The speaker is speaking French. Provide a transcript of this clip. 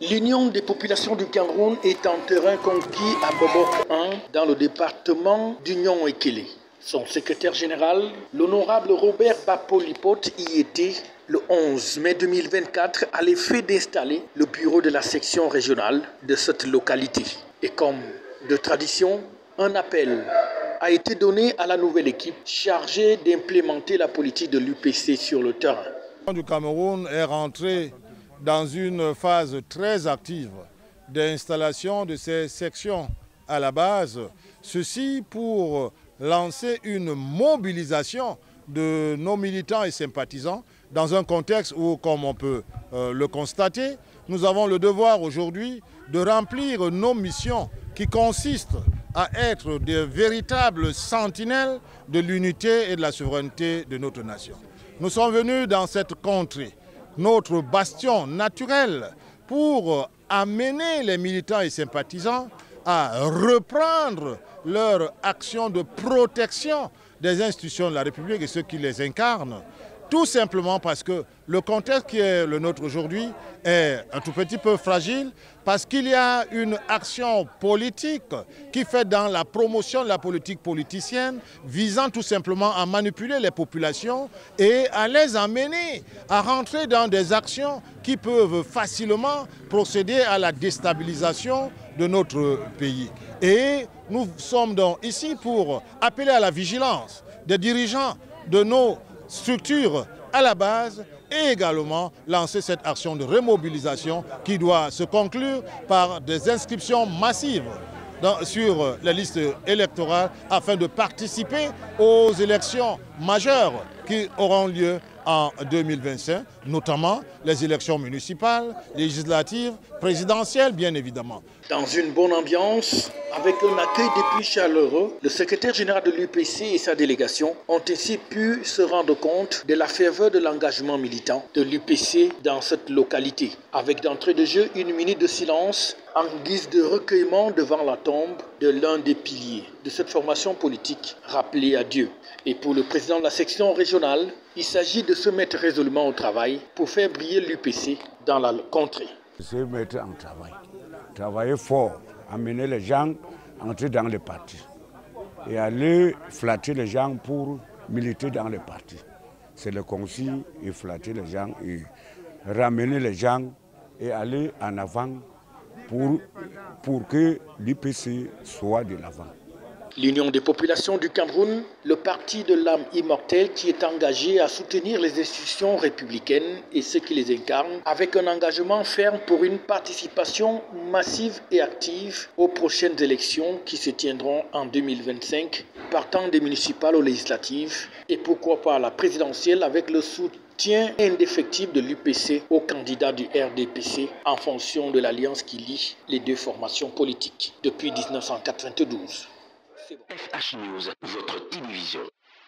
L'Union des populations du Cameroun est en terrain conquis à Bobok 1 dans le département d'Union-Ekele. Son secrétaire général, l'honorable Robert Bapolipote, y était le 11 mai 2024 à l'effet d'installer le bureau de la section régionale de cette localité. Et comme de tradition, un appel a été donné à la nouvelle équipe chargée d'implémenter la politique de l'UPC sur le terrain. Le Cameroun est rentré dans une phase très active d'installation de ces sections à la base, ceci pour lancer une mobilisation de nos militants et sympathisants dans un contexte où, comme on peut le constater, nous avons le devoir aujourd'hui de remplir nos missions qui consistent à être de véritables sentinelles de l'unité et de la souveraineté de notre nation. Nous sommes venus dans cette contrée, notre bastion naturel, pour amener les militants et sympathisants à reprendre leur action de protection des institutions de la République et ceux qui les incarnent. Tout simplement parce que le contexte qui est le nôtre aujourd'hui est un tout petit peu fragile, parce qu'il y a une action politique qui fait dans la promotion de la politique politicienne visant tout simplement à manipuler les populations et à les amener à rentrer dans des actions qui peuvent facilement procéder à la déstabilisation de notre pays. Et nous sommes donc ici pour appeler à la vigilance des dirigeants de nos structure à la base et également lancer cette action de remobilisation qui doit se conclure par des inscriptions massives sur les listes électorales afin de participer aux élections majeures qui auront lieu en 2025, notamment les élections municipales, législatives, présidentielles bien évidemment. Dans une bonne ambiance, avec un accueil des plus chaleureux, le secrétaire général de l'UPC et sa délégation ont ainsi pu se rendre compte de la ferveur de l'engagement militant de l'UPC dans cette localité, avec d'entrée de jeu une minute de silence en guise de recueillement devant la tombe de l'un des piliers de cette formation politique rappelée à Dieu. Et pour le président de la section régionale, il s'agit de se mettre résolument au travail pour faire briller l'UPC dans la contrée. Se mettre en travail, travailler fort, amener les gens à entrer dans les partis et aller flatter les gens pour militer dans les partis. C'est le concis et flatter les gens et ramener les gens et aller en avant pour que l'UPC soit de l'avant. L'Union des populations du Cameroun, le parti de l'âme immortelle qui est engagé à soutenir les institutions républicaines et ceux qui les incarnent, avec un engagement ferme pour une participation massive et active aux prochaines élections qui se tiendront en 2025, partant des municipales aux législatives et pourquoi pas à la présidentielle avec le soutien indéfectible de l'UPC aux candidats du RDPC en fonction de l'alliance qui lie les deux formations politiques depuis 1992. FH News, votre télévision.